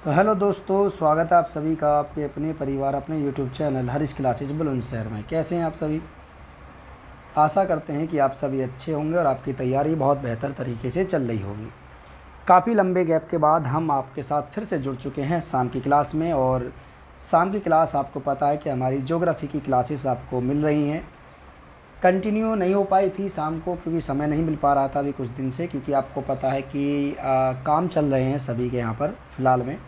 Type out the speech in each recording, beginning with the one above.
तो हेलो दोस्तों, स्वागत है आप सभी का आपके अपने परिवार अपने YouTube channel Harish classes Bulandshahr में। कैसे हैं आप सभी? आशा करते हैं कि आप सभी अच्छे होंगे और आपकी तैयारी बहुत बेहतर तरीके से चल रही होगी। काफ़ी लंबे गैप के बाद हम आपके साथ फिर से जुड़ चुके हैं शाम की क्लास में। और शाम की क्लास आपको पता है कि हमारी ज्योग्राफी की क्लासेस आपको मिल रही हैं। कंटिन्यू नहीं हो पाई थी शाम को क्योंकि समय नहीं मिल पा रहा था अभी कुछ दिन से, क्योंकि आपको पता है कि काम चल रहे हैं सभी के यहाँ पर फ़िलहाल में।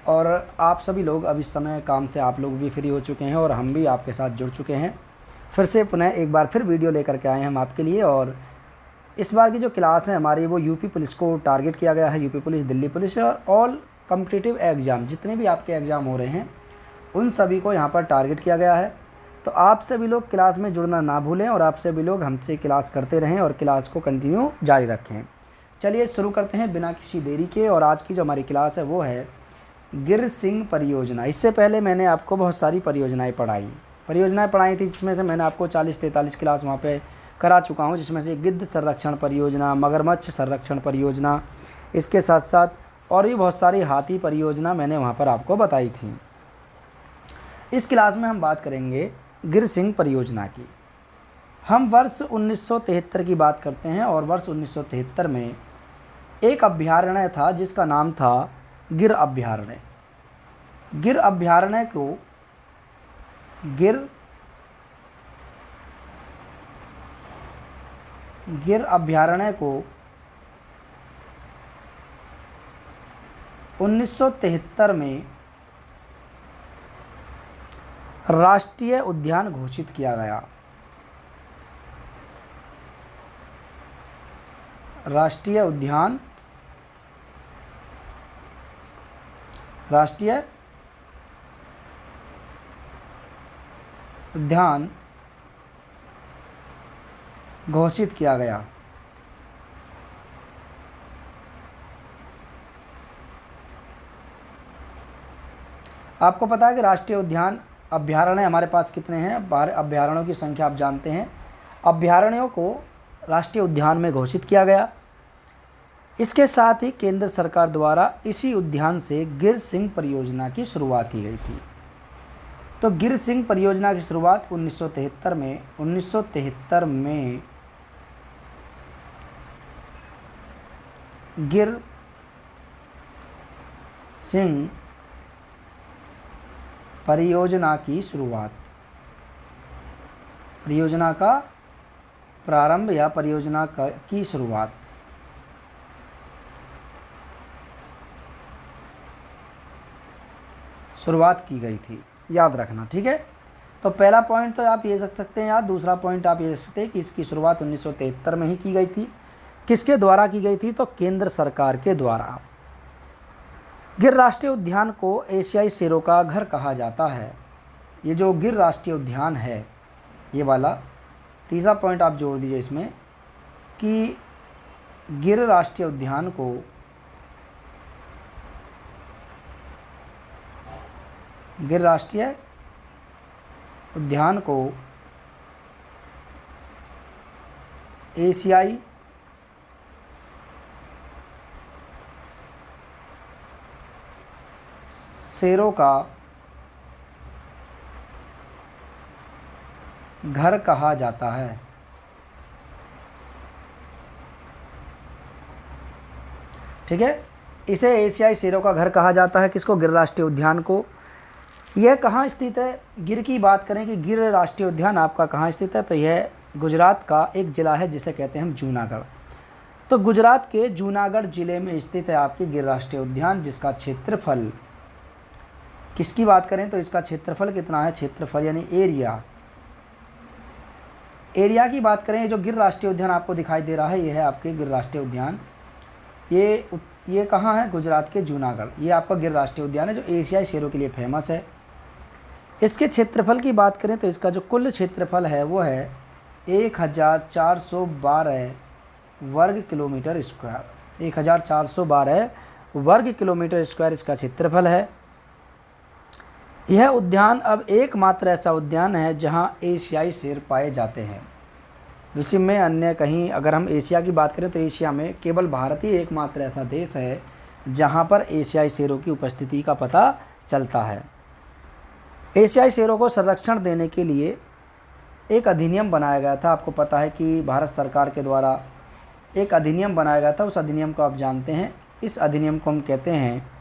और आप सभी लोग अब इस समय काम से आप लोग भी फ्री हो चुके हैं और हम भी आपके साथ जुड़ चुके हैं। फिर से पुनः एक बार फिर वीडियो लेकर के आए हैं हम आपके लिए। और इस बार की जो क्लास है हमारी वो यूपी पुलिस को टारगेट किया गया है। यूपी पुलिस, दिल्ली पुलिस और ऑल कॉम्पिटिटिव एग्ज़ाम, जितने भी आपके एग्ज़ाम हो रहे हैं उन सभी को यहाँ पर टारगेट किया गया है। तो आप सभी लोग क्लास में जुड़ना ना भूलें और आप सभी लोग हमसे क्लास करते रहें और क्लास को कंटिन्यू जारी रखें। चलिए शुरू करते हैं बिना किसी देरी के। और आज की जो हमारी क्लास है वो है गिर सिंह परियोजना। इससे पहले मैंने आपको बहुत सारी परियोजनाएं पढ़ाई थी, जिसमें से मैंने आपको 40-43 क्लास वहाँ पे करा चुका हूँ, जिसमें से गिद्ध संरक्षण परियोजना, मगरमच्छ संरक्षण परियोजना, इसके साथ साथ और भी बहुत सारी हाथी परियोजना मैंने वहाँ पर आपको बताई थी। इस क्लास में हम बात करेंगे गिर सिंह परियोजना की। हम वर्ष 1973 की बात करते हैं और वर्ष 1973 में एक अभ्यारण्य था जिसका नाम था गिर अभ्यारण्य। गिर अभ्यारण्य को गिर अभ्यारण्य को 1973 में राष्ट्रीय उद्यान घोषित किया गया। राष्ट्रीय उद्यान घोषित किया गया। आपको पता है कि राष्ट्रीय उद्यान अभ्यारण्य हमारे पास कितने हैं? अभ्यारण्यों की संख्या आप जानते हैं। अभ्यारण्यों को राष्ट्रीय उद्यान में घोषित किया गया। इसके साथ ही केंद्र सरकार द्वारा इसी उद्यान से गिर सिंह परियोजना की शुरुआत की गई थी। तो गिर सिंह परियोजना की शुरुआत 1973 में गिर सिंह परियोजना का प्रारंभ या परियोजना की शुरुआत की गई थी, याद रखना, ठीक है। तो पहला पॉइंट तो आप ये रख सकते हैं याद। दूसरा पॉइंट आप ये रख सकते हैं कि इसकी शुरुआत 1973 में ही की गई थी। किसके द्वारा की गई थी? तो केंद्र सरकार के द्वारा। गिर राष्ट्रीय उद्यान को एशियाई शेरों का घर कहा जाता है। ये जो गिर राष्ट्रीय उद्यान है, ये वाला तीसरा पॉइंट आप जोड़ दीजिए इसमें कि गिर राष्ट्रीय उद्यान को एशियाई शेरों का घर कहा जाता है। ठीक है, इसे एशियाई शेरों का घर कहा जाता है। किसको? गिर राष्ट्रीय उद्यान को। यह कहाँ स्थित है? गिर की बात करें कि गिर राष्ट्रीय उद्यान आपका कहाँ स्थित है, तो यह गुजरात का एक ज़िला है जिसे कहते हैं हम जूनागढ़। तो गुजरात के जूनागढ़ ज़िले में स्थित है आपकी गिर राष्ट्रीय उद्यान, जिसका क्षेत्रफल, किसकी बात करें तो इसका क्षेत्रफल कितना है? क्षेत्रफल यानी एरिया की बात करें, जो गिर राष्ट्रीय उद्यान आपको दिखाई दे रहा है ये है आपके गिर राष्ट्रीय उद्यान। ये कहाँ है? गुजरात के जूनागढ़। ये आपका गिर राष्ट्रीय उद्यान है जो एशियाई शेरों के लिए फेमस है। इसके क्षेत्रफल की बात करें तो इसका जो कुल क्षेत्रफल है वो है 1412 वर्ग किलोमीटर स्क्वायर। 1412 वर्ग किलोमीटर स्क्वायर इसका क्षेत्रफल है। यह उद्यान अब एकमात्र ऐसा उद्यान है जहां एशियाई शेर पाए जाते हैं। विश्व में अन्य कहीं अगर हम एशिया की बात करें तो एशिया में केवल भारत ही एकमात्र ऐसा देश है जहाँ पर एशियाई शेरों की उपस्थिति का पता चलता है। एशियाई शेरों को संरक्षण देने के लिए एक अधिनियम बनाया गया था। आपको पता है कि भारत सरकार के द्वारा एक अधिनियम बनाया गया था, उस अधिनियम को आप जानते हैं। इस अधिनियम को हम कहते हैं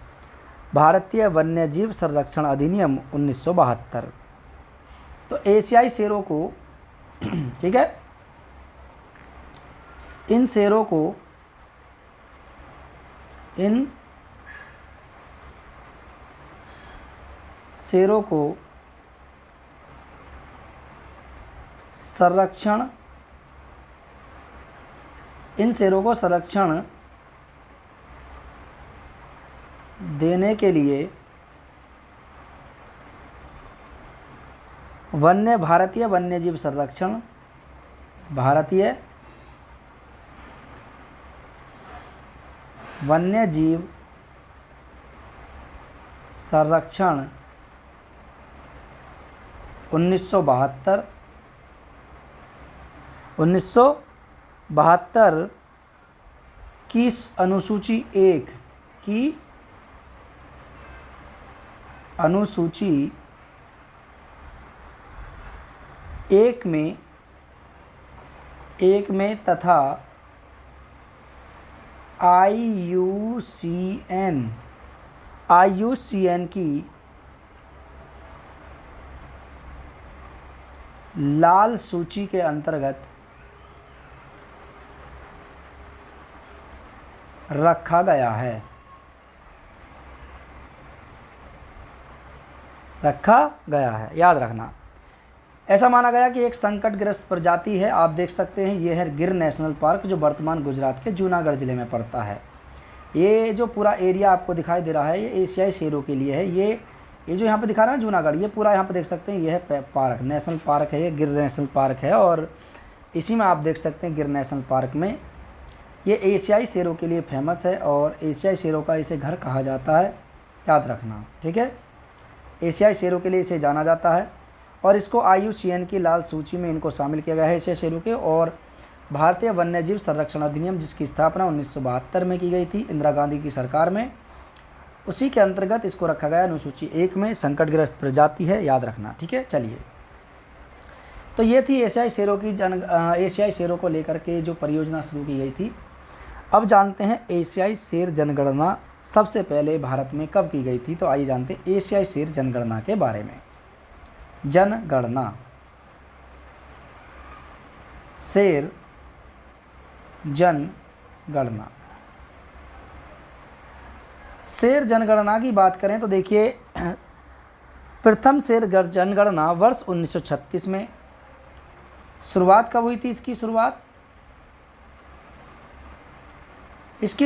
भारतीय वन्यजीव संरक्षण अधिनियम 1972। तो एशियाई शेरों को ठीक है, इन शेरों को संरक्षण देने के लिए भारतीय वन्यजीव संरक्षण संरक्षण 1972 की अनुसूची 1 में तथा IUCN की लाल सूची के अंतर्गत रखा गया है। याद रखना। ऐसा माना गया कि एक संकटग्रस्त प्रजाति है। आप देख सकते हैं, ये है गिर नेशनल पार्क, जो वर्तमान गुजरात के जूनागढ़ ज़िले में पड़ता है। ये जो पूरा एरिया आपको दिखाई दे रहा है, ये एशियाई शेरों के लिए है। ये जो यहाँ पे दिखा रहा है जूनागढ़, ये पूरा यहाँ पे देख सकते हैं, ये है पार्क, नेशनल पार्क है, ये गिर नेशनल पार्क है। और इसी में आप देख सकते हैं गिर नेशनल पार्क में ये एशियाई शेरों के लिए फेमस है और एशियाई शेरों का इसे घर कहा जाता है। याद रखना, ठीक है। एशियाई शेरों के लिए इसे जाना जाता है और इसको IUCN की लाल सूची में इनको शामिल किया गया है, एशियाई शेरों के। और भारतीय वन्यजीव संरक्षण अधिनियम, जिसकी स्थापना 1972 में की गई थी इंदिरा गांधी की सरकार में, उसी के अंतर्गत इसको रखा गया अनुसूची 1 में। संकटग्रस्त प्रजाति है, याद रखना, ठीक है। चलिए, तो ये थी एशियाई शेरों को लेकर के जो परियोजना शुरू की गई थी। अब जानते हैं एशियाई शेर जनगणना सबसे पहले भारत में कब की गई थी। तो आइए जानते हैं एशियाई शेर जनगणना के बारे में। जनगणना, शेर जनगणना। शेर जनगणना की बात करें तो देखिए, प्रथम शेर जनगणना वर्ष 1936 में। शुरुआत कब हुई थी इसकी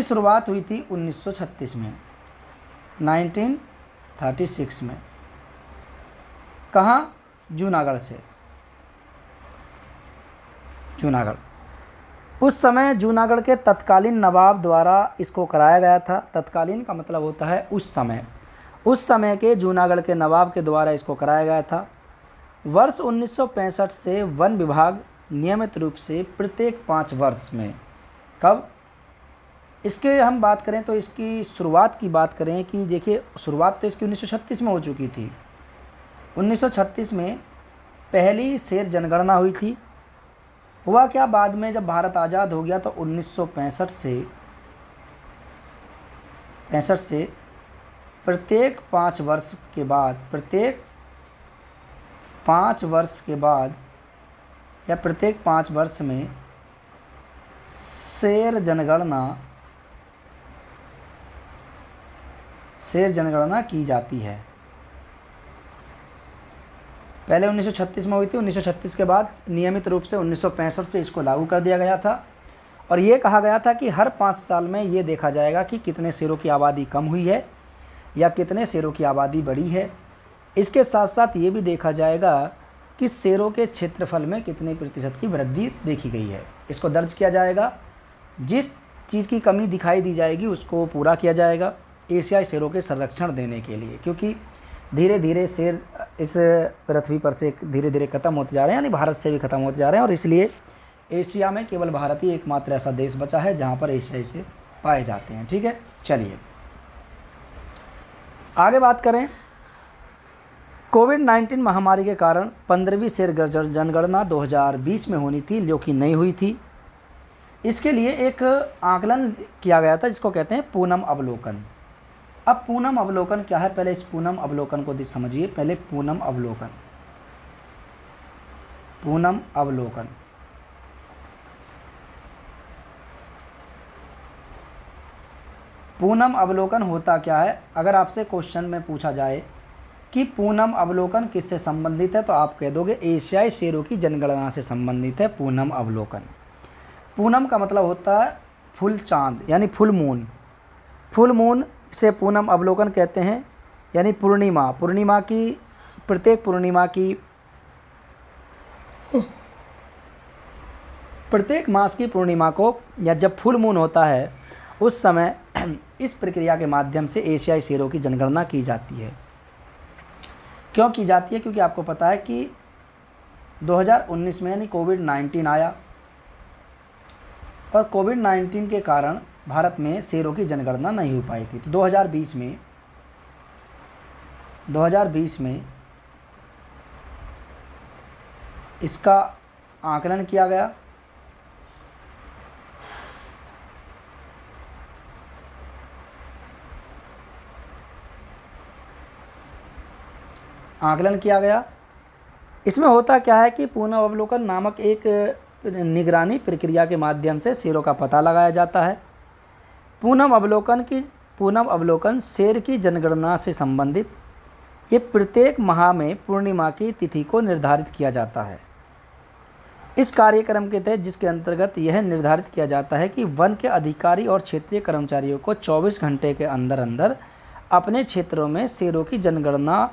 शुरुआत हुई थी 1936 में, 1936 में। कहाँ? जूनागढ़ से। जूनागढ़, उस समय जूनागढ़ के तत्कालीन नवाब द्वारा इसको कराया गया था। तत्कालीन का मतलब होता है उस समय के जूनागढ़ के नवाब के द्वारा इसको कराया गया था। वर्ष 1965 से वन विभाग नियमित रूप से प्रत्येक 5 वर्ष में, कब इसके हम बात करें तो इसकी शुरुआत की बात करें कि देखिए, शुरुआत तो इसकी 1936 में हो चुकी थी। 1936 में पहली शेर जनगणना हुई थी। हुआ क्या, बाद में जब भारत आज़ाद हो गया तो 1965 से प्रत्येक 5 वर्ष के बाद या प्रत्येक 5 वर्ष में शेर जनगणना की जाती है। पहले 1936 में हुई थी, 1936 के बाद नियमित रूप से 1965 से इसको लागू कर दिया गया था। और ये कहा गया था कि हर 5 साल में ये देखा जाएगा कि कितने शेरों की आबादी कम हुई है या कितने शेरों की आबादी बढ़ी है। इसके साथ साथ ये भी देखा जाएगा कि शेरों के क्षेत्रफल में कितने प्रतिशत की वृद्धि देखी गई है। इसको दर्ज किया जाएगा। जिस चीज़ की कमी दिखाई दी जाएगी उसको पूरा किया जाएगा एशियाई शेरों के संरक्षण देने के लिए, क्योंकि धीरे धीरे शेर इस पृथ्वी पर से धीरे धीरे ख़त्म होते जा रहे हैं, यानी भारत से भी ख़त्म होते जा रहे हैं। और इसलिए एशिया में केवल भारत ही एकमात्र ऐसा देश बचा है जहाँ पर एशियाई शेर पाए जाते हैं। ठीक है, चलिए आगे बात करें, कोविड-19 महामारी के कारण 15वीं शेर जनगणना 2020 में होनी थी, जो कि नहीं हुई थी। इसके लिए एक आकलन किया गया था जिसको कहते हैं पूनम अवलोकन। अब पूनम अवलोकन क्या है, पहले इस पूनम अवलोकन को समझिए। पहले पूनम अवलोकन, पूनम अवलोकन पूनम अवलोकन होता क्या है? अगर आपसे क्वेश्चन में पूछा जाए कि पूनम अवलोकन किससे संबंधित है, तो आप कह दोगे एशियाई शेरों की जनगणना से संबंधित है पूनम अवलोकन। पूनम का मतलब होता है फुल चांद, यानी फुल मून। फुल मून से पूनम अवलोकन कहते हैं, यानी पूर्णिमा। पूर्णिमा की, प्रत्येक पूर्णिमा की, प्रत्येक मास की पूर्णिमा को या जब फुल मून होता है उस समय इस प्रक्रिया के माध्यम से एशियाई शेरों की जनगणना की जाती है। क्यों की जाती है? क्योंकि आपको पता है कि 2019 में यानी कोविड-19 आया और कोविड-19 के कारण भारत में शेरों की जनगणना नहीं हो पाई थी। तो 2020 में इसका आकलन किया गया। इसमें होता क्या है कि पूनम अवलोकन नामक एक निगरानी प्रक्रिया के माध्यम से शेरों का पता लगाया जाता है। पूनम अवलोकन शेर की जनगणना से संबंधित, ये प्रत्येक माह में पूर्णिमा की तिथि को निर्धारित किया जाता है। इस कार्यक्रम के तहत, जिसके अंतर्गत यह निर्धारित किया जाता है कि वन के अधिकारी और क्षेत्रीय कर्मचारियों को 24 घंटे के अंदर अंदर अपने क्षेत्रों में शेरों की जनगणना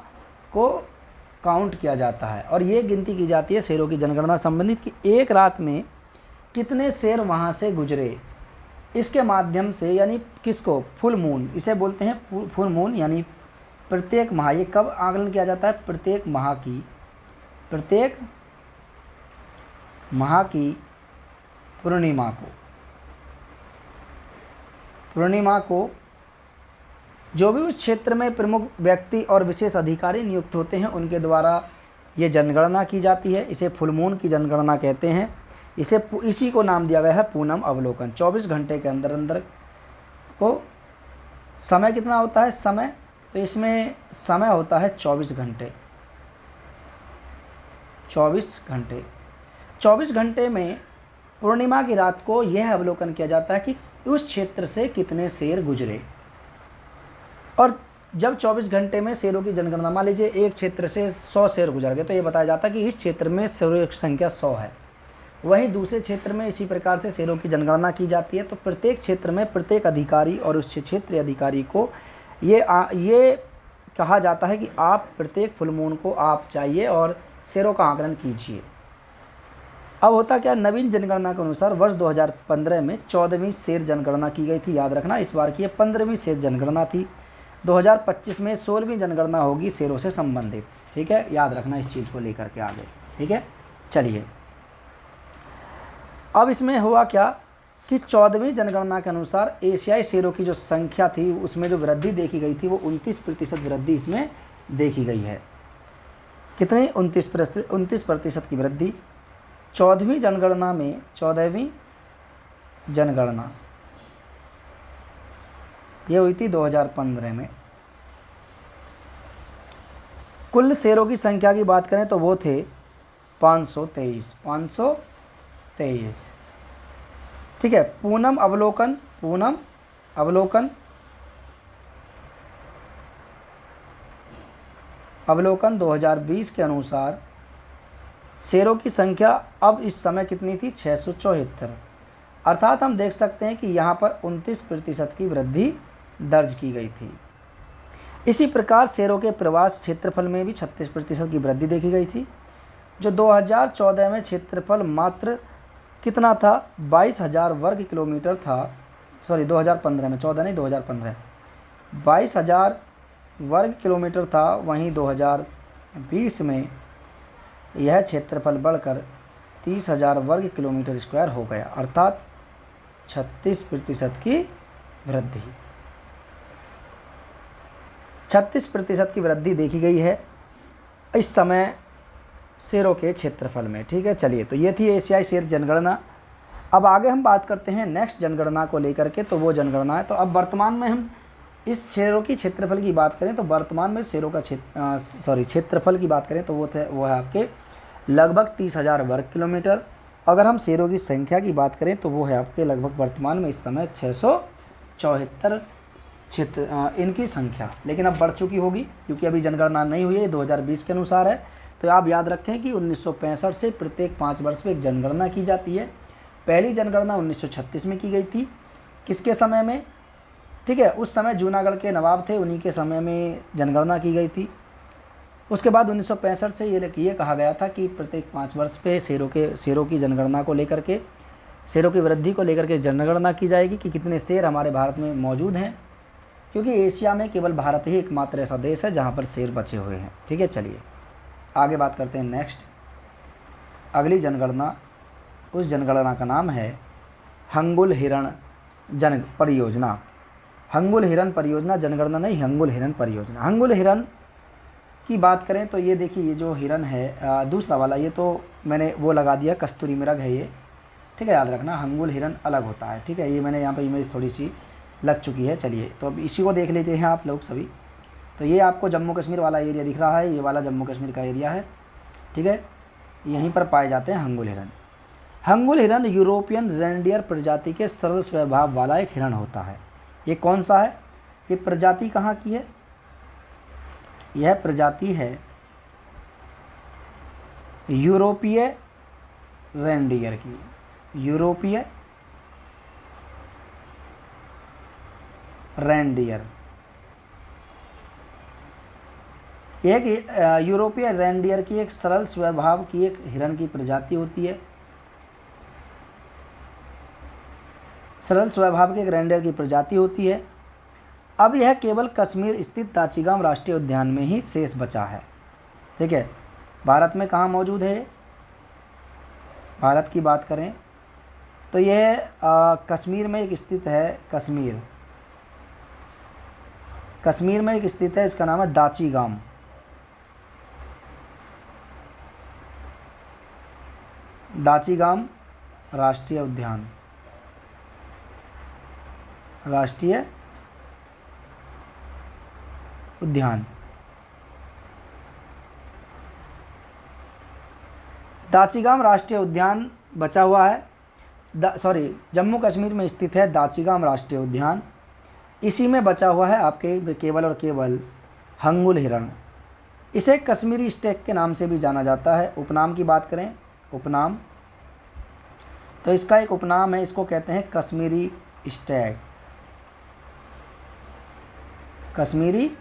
को काउंट किया जाता है और ये गिनती की जाती है शेरों की जनगणना संबंधित कि एक रात में कितने शेर वहाँ से गुजरे। इसके माध्यम से, यानी किसको? फुल मून, इसे बोलते हैं फुल मून, यानी प्रत्येक माह। ये कब आकलन किया जाता है? प्रत्येक माह की पूर्णिमा को जो भी उस क्षेत्र में प्रमुख व्यक्ति और विशेष अधिकारी नियुक्त होते हैं उनके द्वारा ये जनगणना की जाती है। इसे फुल मून की जनगणना कहते हैं। इसी को नाम दिया गया है पूनम अवलोकन। 24 घंटे के अंदर अंदर को समय कितना होता है? समय, तो इसमें समय होता है 24 घंटे। 24 घंटे में पूर्णिमा की रात को यह अवलोकन किया जाता है कि उस क्षेत्र से कितने शेर गुजरे। और जब 24 घंटे में शेरों की जनगणना, मान लीजिए एक क्षेत्र से 100 शेर गुजर गए, तो ये बताया जाता है कि इस क्षेत्र में शेरों की संख्या 100 है। वहीं दूसरे क्षेत्र में इसी प्रकार से शेरों की जनगणना की जाती है। तो प्रत्येक क्षेत्र में प्रत्येक अधिकारी और उस क्षेत्रीय अधिकारी को ये कहा जाता है कि आप प्रत्येक फुल मून को आप जाइए और शेरों का आकलन कीजिए। अब होता क्या, नवीन जनगणना के अनुसार वर्ष 2015 में 14वीं शेर जनगणना की गई थी, याद रखना। इस बार की 15वीं शेर जनगणना थी। 2025 में 16वीं जनगणना होगी शेरों से संबंधित। ठीक है, याद रखना इस चीज़ को लेकर के आगे। ठीक है, चलिए अब इसमें हुआ क्या कि 14वीं जनगणना के अनुसार एशियाई शेरों की जो संख्या थी उसमें जो वृद्धि देखी गई थी वो 29% वृद्धि इसमें देखी गई है। कितनी? 29% की वृद्धि 14वीं जनगणना में। 14वीं जनगणना ये हुई थी 2015 में। कुल शेरों की संख्या की बात करें तो वो थे 523। ठीक है, पूनम अवलोकन 2020 के अनुसार शेरों की संख्या अब इस समय कितनी थी? 674। अर्थात हम देख सकते हैं कि यहाँ पर 29% की वृद्धि दर्ज की गई थी। इसी प्रकार शेरों के प्रवास क्षेत्रफल में भी 36% की वृद्धि देखी गई थी। जो 2014 में क्षेत्रफल मात्र कितना था? 22,000 वर्ग किलोमीटर था। सॉरी, 2015 में, 14 नहीं 2015, 22,000 वर्ग किलोमीटर था। वहीं 2020 में यह क्षेत्रफल बढ़कर 30,000 वर्ग किलोमीटर स्क्वायर हो गया, अर्थात 36% की वृद्धि। 36% की वृद्धि देखी गई है इस समय शेरों के क्षेत्रफल में। ठीक है, चलिए, तो ये थी एशियाई शेर जनगणना। अब आगे हम बात करते हैं नेक्स्ट जनगणना को लेकर के, तो वो जनगणना है। तो अब वर्तमान में हम इस शेरों की क्षेत्रफल की बात करें तो वर्तमान में शेरों का क्षेत्रफल की बात करें तो वो है आपके लगभग 30,000 वर्ग किलोमीटर। अगर हम शेरों की संख्या की बात करें तो वो है आपके लगभग वर्तमान में इस समय 674 इनकी संख्या, लेकिन अब बढ़ चुकी होगी क्योंकि अभी जनगणना नहीं हुई है, 2020 के अनुसार है। तो आप याद रखें कि 1965 से प्रत्येक 5 वर्ष में एक जनगणना की जाती है। पहली जनगणना 1936 में की गई थी। किसके समय में? ठीक है, उस समय जूनागढ़ के नवाब थे, उन्हीं के समय में जनगणना की गई थी। उसके बाद 1965 से ये कहा गया था कि प्रत्येक 5 वर्ष पे शेरों की जनगणना को लेकर के, शेरों की वृद्धि को लेकर के जनगणना की जाएगी कि कितने शेर हमारे भारत में मौजूद हैं, क्योंकि एशिया में केवल भारत ही एकमात्र ऐसा देश है जहाँ पर शेर बचे हुए हैं। ठीक है, चलिए आगे बात करते हैं नेक्स्ट अगली जनगणना। उस जनगणना का नाम है हंगुल हिरण जन परियोजना। हंगुल हिरण परियोजना, जनगणना नहीं, हंगुल हिरण परियोजना। हंगुल हिरण की बात करें तो ये देखिए, ये जो हिरण है दूसरा वाला, ये तो मैंने वो लगा दिया, कस्तूरी मृग है ये। ठीक है, याद रखना हंगुल हिरण अलग होता है। ठीक है, ये मैंने यहाँ पे इमेज थोड़ी सी लग चुकी है। चलिए, तो अब इसी को देख लेते हैं आप लोग सभी। तो ये आपको जम्मू कश्मीर वाला एरिया दिख रहा है, ये वाला जम्मू कश्मीर का एरिया है। ठीक है, यहीं पर पाए जाते हैं हंगुल हिरण। हंगुल हिरण यूरोपियन रेंडियर प्रजाति के सरल स्वभाव वाला एक हिरण होता है। ये कौन सा है? ये प्रजाति कहाँ की है? यह प्रजाति है यूरोपीय रेंडियर की। यूरोपीय रेंडियर, यह कि यूरोपीय रेंडियर की एक सरल स्वभाव की एक हिरण की प्रजाति होती है। सरल स्वभाव के एक रेंडियर की प्रजाति होती है। अब यह केवल कश्मीर स्थित दाचीगाम राष्ट्रीय उद्यान में ही शेष बचा है। ठीक है, भारत में कहाँ मौजूद है? भारत की बात करें तो यह कश्मीर में एक स्थित है। कश्मीर में एक स्थित है, इसका नाम है दाचीगाम। दाचीगाम राष्ट्रीय उद्यान, राष्ट्रीय उद्यान। दाचीगाम राष्ट्रीय उद्यान बचा हुआ है, जम्मू कश्मीर में स्थित है दाचीगाम राष्ट्रीय उद्यान। इसी में बचा हुआ है आपके केवल और केवल हंगुल हिरण। इसे कश्मीरी स्टैग के नाम से भी जाना जाता है। उपनाम की बात करें, उपनाम, तो इसका एक उपनाम है, इसको कहते हैं कश्मीरी स्टैग। कश्मीरी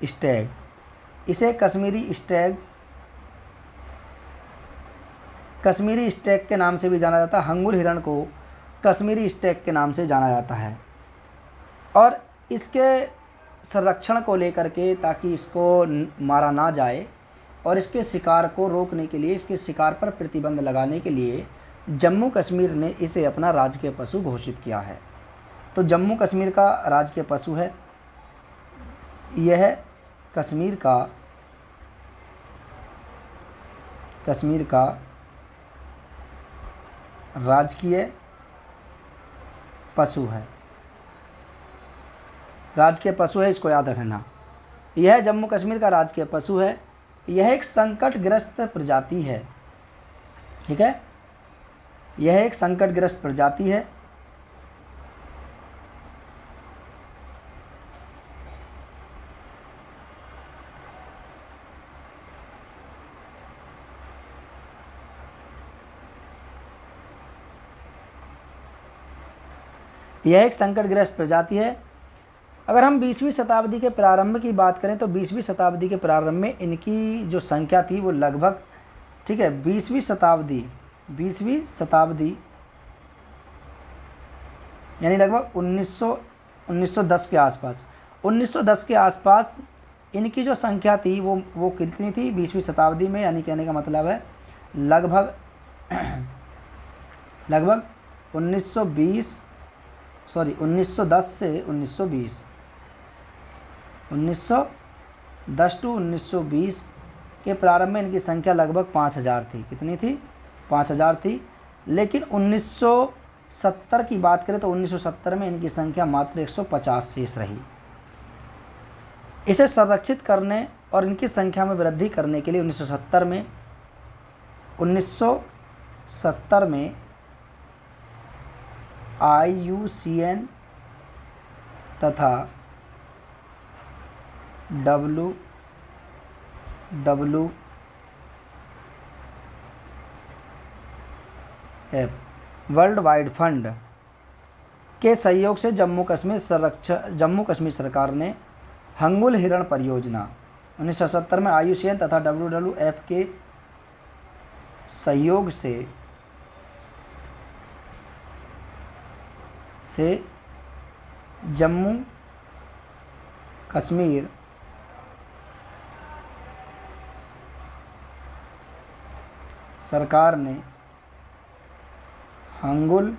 स्टैग, इसे कश्मीरी स्टैग के नाम से भी जाना जाता है। हंगुल हिरण को कश्मीरी स्टैग के नाम से जाना जाता है। और इसके संरक्षण को लेकर के, ताकि इसको मारा ना जाए और इसके शिकार को रोकने के लिए, इसके शिकार पर प्रतिबंध लगाने के लिए जम्मू कश्मीर ने इसे अपना राजकीय पशु घोषित किया है। तो जम्मू कश्मीर का राजकीय पशु है यह कश्मीर का राजकीय पशु है। राजकीय पशु है, इसको याद रखना। यह जम्मू कश्मीर का राजकीय पशु है। यह एक संकटग्रस्त प्रजाति है। ठीक है, यह एक संकटग्रस्त प्रजाति है। यह एक संकटग्रस्त प्रजाति है। अगर हम 20वीं शताब्दी के प्रारंभ की बात करें तो 20वीं शताब्दी के प्रारंभ में इनकी जो संख्या थी वो लगभग, ठीक है, 20वीं शताब्दी यानी लगभग 1910 के आसपास, 1910 के आसपास इनकी जो संख्या थी वो कितनी थी 20वीं शताब्दी में, यानी कहने का मतलब है लगभग 1910 से 1920, 10 टू 1920 के प्रारंभ में इनकी संख्या लगभग 5000 थी। कितनी थी? 5000 थी। लेकिन 1970 की बात करें तो 1970 में इनकी संख्या मात्र 150 शेष रही। इसे संरक्षित करने और इनकी संख्या में वृद्धि करने के लिए 1970 में IUCN तथा WWF वर्ल्ड वाइड फंड के सहयोग से जम्मू कश्मीर सरकार ने हंगुल हिरण परियोजना 1970 में IUCN तथा WWF के सहयोग से जम्मू कश्मीर सरकार ने हंगुल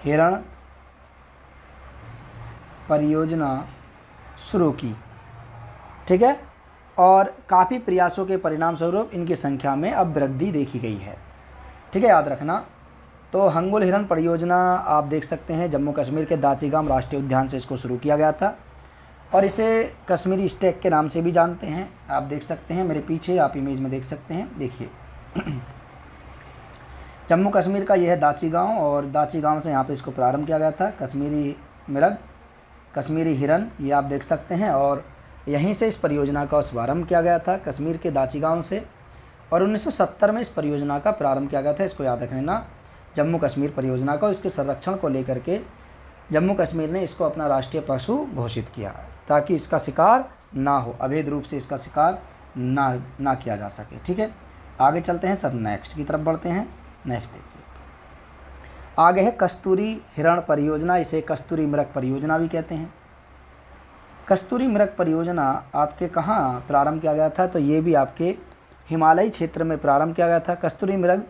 हिरण परियोजना शुरू की। ठीक है, और काफ़ी प्रयासों के परिणाम स्वरूप इनकी संख्या में अब वृद्धि देखी गई है। ठीक है, याद रखना। तो हंगुल हिरण परियोजना आप देख सकते हैं जम्मू कश्मीर के दाचीगाम राष्ट्रीय उद्यान से इसको शुरू किया गया था और इसे कश्मीरी स्टेक के नाम से भी जानते हैं। आप देख सकते हैं मेरे पीछे, आप इमेज में देख सकते हैं, देखिए जम्मू कश्मीर का यह है दाचीगांव और दाचीगांव से यहाँ पे इसको प्रारंभ किया गया था। कश्मीरी मिरग, कश्मीरी हिरन, ये आप देख सकते हैं और यहीं से इस परियोजना का शुभारंभ किया गया था कश्मीर के दाचीगांव से। और 1970 में इस परियोजना का प्रारंभ किया गया था। इसको याद रखना, जम्मू कश्मीर परियोजना को, इसके संरक्षण को लेकर के जम्मू कश्मीर ने इसको अपना राष्ट्रीय पशु घोषित किया ताकि इसका शिकार ना हो, अवैध रूप से इसका शिकार ना किया जा सके। ठीक है, आगे चलते हैं सर, नेक्स्ट की तरफ बढ़ते हैं। नेक्स्ट देखिए, आगे है कस्तूरी हिरण परियोजना। इसे कस्तूरी मृग परियोजना भी कहते हैं। कस्तूरी मृग परियोजना आपके कहाँ प्रारंभ किया गया था? तो ये भी आपके हिमालयी क्षेत्र में प्रारंभ किया गया था। कस्तूरी मृग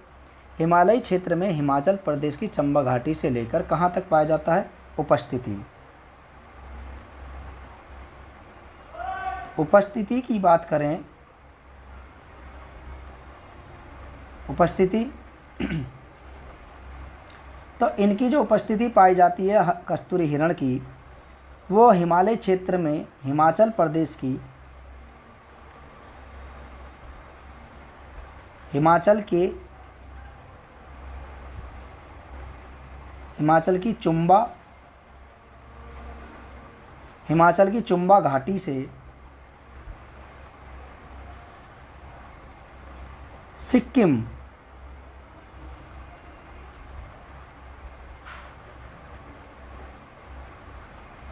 हिमालयी क्षेत्र में हिमाचल प्रदेश की चंबा घाटी से लेकर कहाँ तक पाया जाता है? उपस्थिति की बात करें, उपस्थिति तो इनकी जो उपस्थिति पाई जाती है कस्तूरी हिरण की, वो हिमालय क्षेत्र में हिमाचल प्रदेश की हिमाचल की चुंबा घाटी से सिक्किम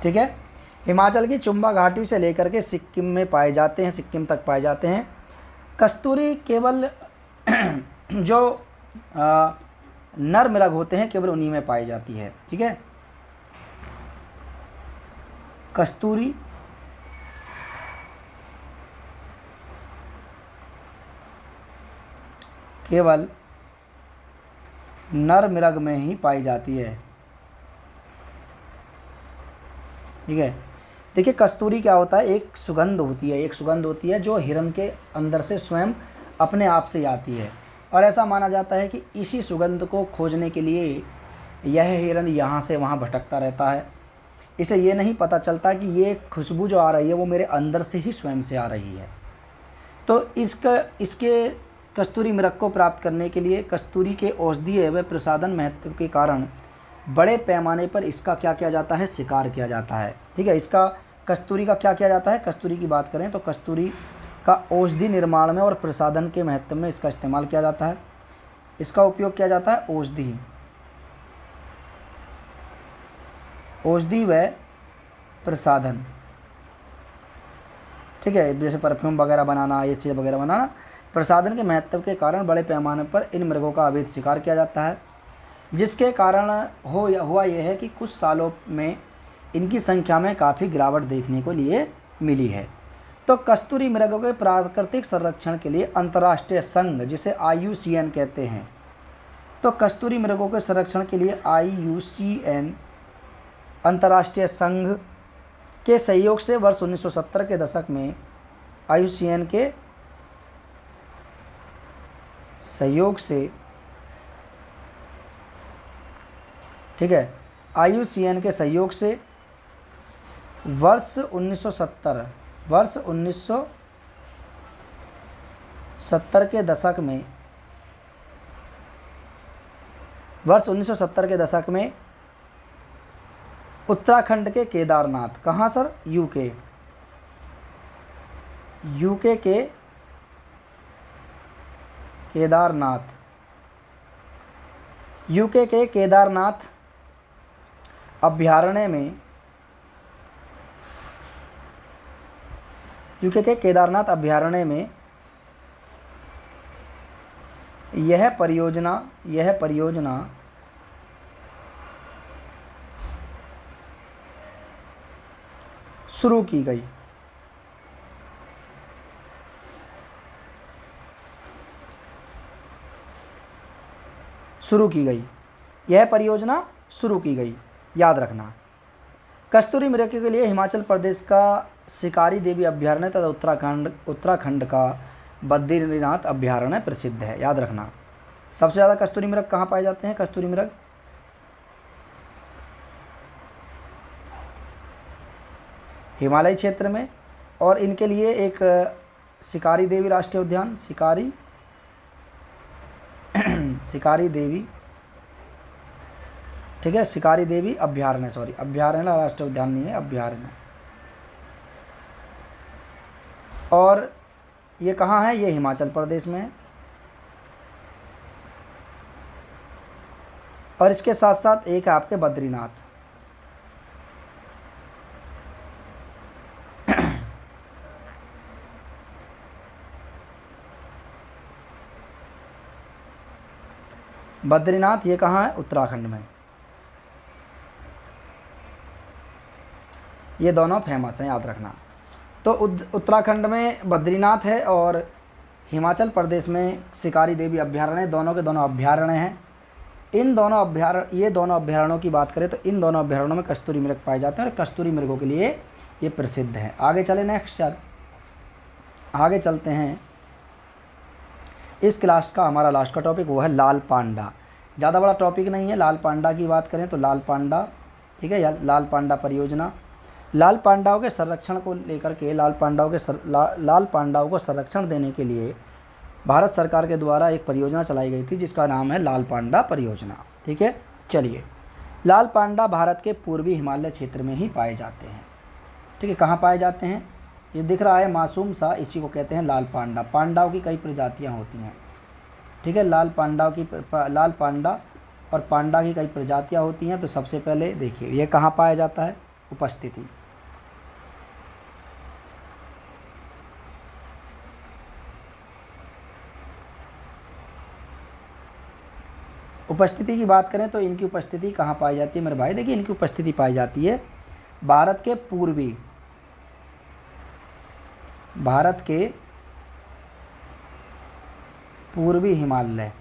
ठीक है, हिमाचल की चुंबा घाटी से लेकर के सिक्किम में पाए जाते हैं, सिक्किम तक पाए जाते हैं। कस्तूरी केवल जो नर मृग होते हैं केवल उन्हीं में पाई जाती है। ठीक है, कस्तूरी केवल नर मृग में ही पाई जाती है। ठीक है, देखिए कस्तूरी क्या होता है, एक सुगंध होती है जो हिरन के अंदर से स्वयं अपने आप से आती है और ऐसा माना जाता है कि इसी सुगंध को खोजने के लिए यह हिरन यहाँ से वहाँ भटकता रहता है। इसे ये नहीं पता चलता कि ये खुशबू जो आ रही है वो मेरे अंदर से ही स्वयं से आ रही है। तो इसके कस्तूरी मृग को प्राप्त करने के लिए कस्तूरी के औषधीय व प्रसाधन महत्व के कारण बड़े पैमाने पर इसका क्या किया जाता है? शिकार किया जाता है। ठीक है, इसका कस्तूरी का क्या किया जाता है? कस्तूरी की बात करें तो कस्तूरी का औषधि निर्माण में और प्रसाधन के महत्व में इसका इस्तेमाल किया जाता है। इसका उपयोग किया जाता है औषधि व प्रसाधन। ठीक है, जैसे परफ्यूम वगैरह बनाना, ये चीज़ वगैरह बनाना। प्रसाधन के महत्व के कारण बड़े पैमाने पर इन मृगों का अवैध शिकार किया जाता है, जिसके कारण हुआ यह है कि कुछ सालों में इनकी संख्या में काफ़ी गिरावट देखने को लिए मिली है। तो कस्तूरी मृगों के प्राकृतिक संरक्षण के लिए अंतर्राष्ट्रीय संघ, जिसे IUCN कहते हैं, तो कस्तूरी मृगों के संरक्षण के लिए IUCN अंतर्राष्ट्रीय संघ के सहयोग से वर्ष 1970 के दशक में IUCN के सहयोग से, ठीक है, IUCN के सहयोग से वर्ष 1970 के दशक में, वर्ष 1970 के दशक में उत्तराखंड के केदारनाथ, कहाँ सर? यूके के केदारनाथ, यूके के केदारनाथ अभ्यारण्य में, यूके के केदारनाथ अभ्यारण्य में यह परियोजना शुरू की गई। यह परियोजना शुरू की गई, याद रखना। कस्तूरी मृग के लिए हिमाचल प्रदेश का शिकारी देवी अभ्यारण्य तथा उत्तराखंड का बद्रीनाथ अभ्यारण्य प्रसिद्ध है, याद रखना। सबसे ज़्यादा कस्तूरी मृग कहाँ पाए जाते हैं? कस्तूरी मृग हिमालय क्षेत्र में, और इनके लिए एक शिकारी देवी राष्ट्रीय उद्यान, शिकारी देवी, ठीक है, शिकारी देवी अभ्यारण्य, अभ्यारण्य राष्ट्रीय उद्यान नहीं है, अभ्यारण्य। और ये कहाँ है? ये हिमाचल प्रदेश में है। और इसके साथ साथ एक है आपके बद्रीनाथ। बद्रीनाथ ये कहाँ है? उत्तराखंड में। ये दोनों फेमस हैं, याद रखना। तो उत्तराखंड में बद्रीनाथ है और हिमाचल प्रदेश में शिकारी देवी अभ्यारण्य, दोनों के दोनों अभ्यारण्य हैं। ये दोनों अभ्यारण्यों की बात करें तो इन दोनों अभ्यारण्यों में कस्तूरी मृग पाए जाते हैं और कस्तूरी मृगों के लिए ये प्रसिद्ध है। आगे चले नेक्स्ट सर, आगे चलते हैं। इस क्लास का हमारा लास्ट का टॉपिक वो है लाल पांडा। ज़्यादा बड़ा टॉपिक नहीं है। लाल पांडा की बात करें तो लाल पांडा, ठीक है, या लाल पांडा परियोजना। लाल पांडाओं के संरक्षण को लेकर के, लाल पांडाओं को संरक्षण देने के लिए भारत सरकार के द्वारा एक परियोजना चलाई गई थी जिसका नाम है लाल पांडा परियोजना। ठीक है, चलिए, लाल पांडा भारत के पूर्वी हिमालय क्षेत्र में ही पाए जाते हैं। ठीक है, कहाँ पाए जाते हैं? ये दिख रहा है मासूम सा, इसी को कहते हैं लाल पांडा। पांडाओं की कई प्रजातियाँ होती हैं। ठीक है, लाल पांडा और पांडा की कई प्रजातियाँ होती हैं। तो सबसे पहले देखिए ये कहाँ पाया जाता है? उपस्थिति। उपस्थिति की बात करें तो इनकी उपस्थिति कहाँ पाई जाती है मेरे भाई? देखिए, इनकी उपस्थिति पाई जाती है भारत के पूर्वी हिमालय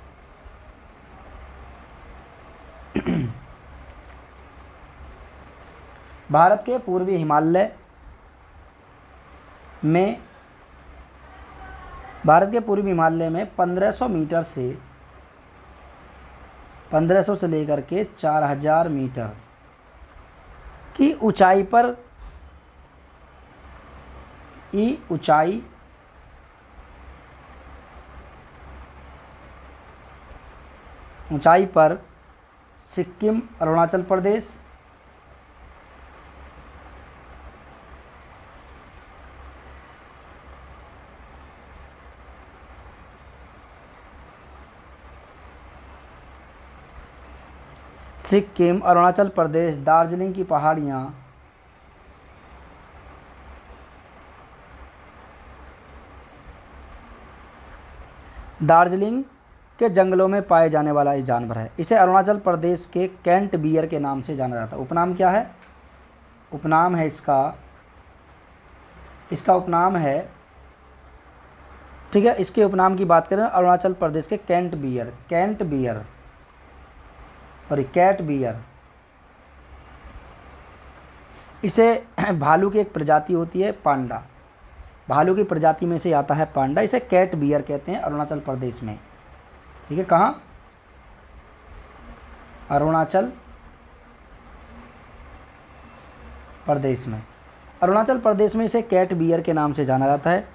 भारत के पूर्वी हिमालय में 1500 से लेकर के 4000 मीटर की ऊंचाई पर सिक्किम, अरुणाचल प्रदेश, दार्जिलिंग की पहाड़ियाँ, दार्जिलिंग के जंगलों में पाए जाने वाला ये जानवर है। इसे अरुणाचल प्रदेश के कैंट बियर के नाम से जाना जाता है। उपनाम क्या है? उपनाम है इसका उपनाम है, ठीक है, इसके उपनाम की बात करें अरुणाचल प्रदेश के कैट बियर। इसे भालू की एक प्रजाति होती है पांडा, भालू की प्रजाति में से आता है पांडा। इसे कैट बियर कहते हैं अरुणाचल प्रदेश में। ठीक है, कहाँ? अरुणाचल प्रदेश में। अरुणाचल प्रदेश में इसे कैट बियर के नाम से जाना जाता है।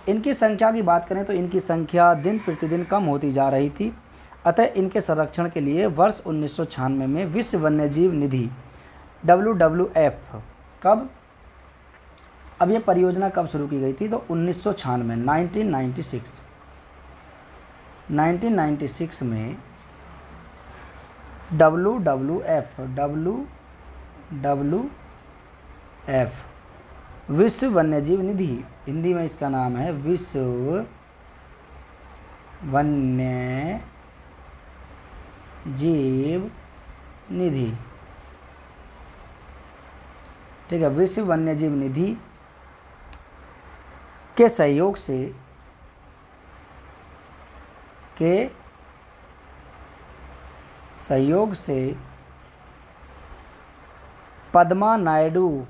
इनकी संख्या की बात करें तो इनकी संख्या दिन प्रतिदिन कम होती जा रही थी, अतः इनके संरक्षण के लिए वर्ष 1996 में विश्व वन्यजीव निधि WWF कब, अब ये परियोजना कब शुरू की गई थी? तो 1996 1996 में WWF विश्व वन्यजीव निधि, हिंदी में इसका नाम है विश्व वन्यजीव निधि। ठीक है, विश्व वन्यजीव निधि के सहयोग से पद्मा नायडू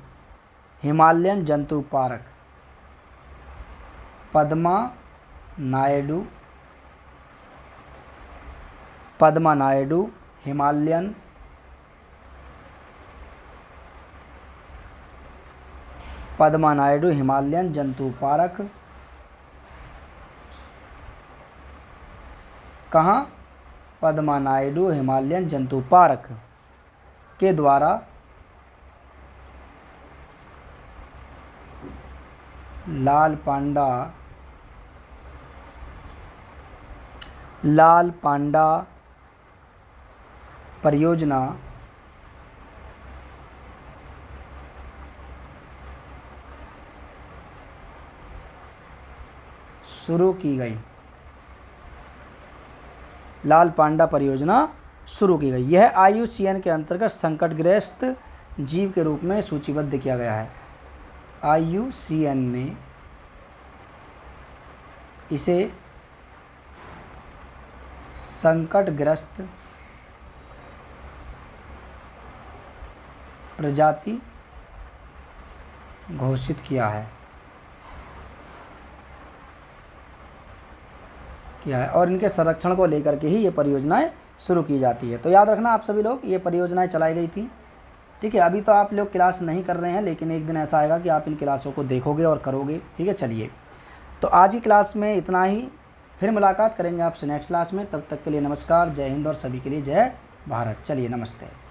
हिमालयन जंतु पार्क, पद्मा नायडू हिमालयन जंतु पार्क, कहाँ? पद्मा नायडू हिमालयन जंतु पार्क के द्वारा लाल पांडा परियोजना शुरू की गई। लाल पांडा परियोजना शुरू की गई। यह IUCN के अंतर्गत संकटग्रस्त जीव के रूप में सूचीबद्ध किया गया है। IUCN ने इसे संकटग्रस्त प्रजाति घोषित किया है और इनके संरक्षण को लेकर के ही ये परियोजनाएं शुरू की जाती है। तो याद रखना आप सभी लोग, ये परियोजनाएं चलाई गई थी। ठीक है, अभी तो आप लोग क्लास नहीं कर रहे हैं, लेकिन एक दिन ऐसा आएगा कि आप इन क्लासों को देखोगे और करोगे। ठीक है, चलिए तो आज की क्लास में इतना ही, फिर मुलाकात करेंगे आपसे नेक्स्ट क्लास में। तब तक के लिए नमस्कार, जय हिंद और सभी के लिए जय भारत। चलिए, नमस्ते।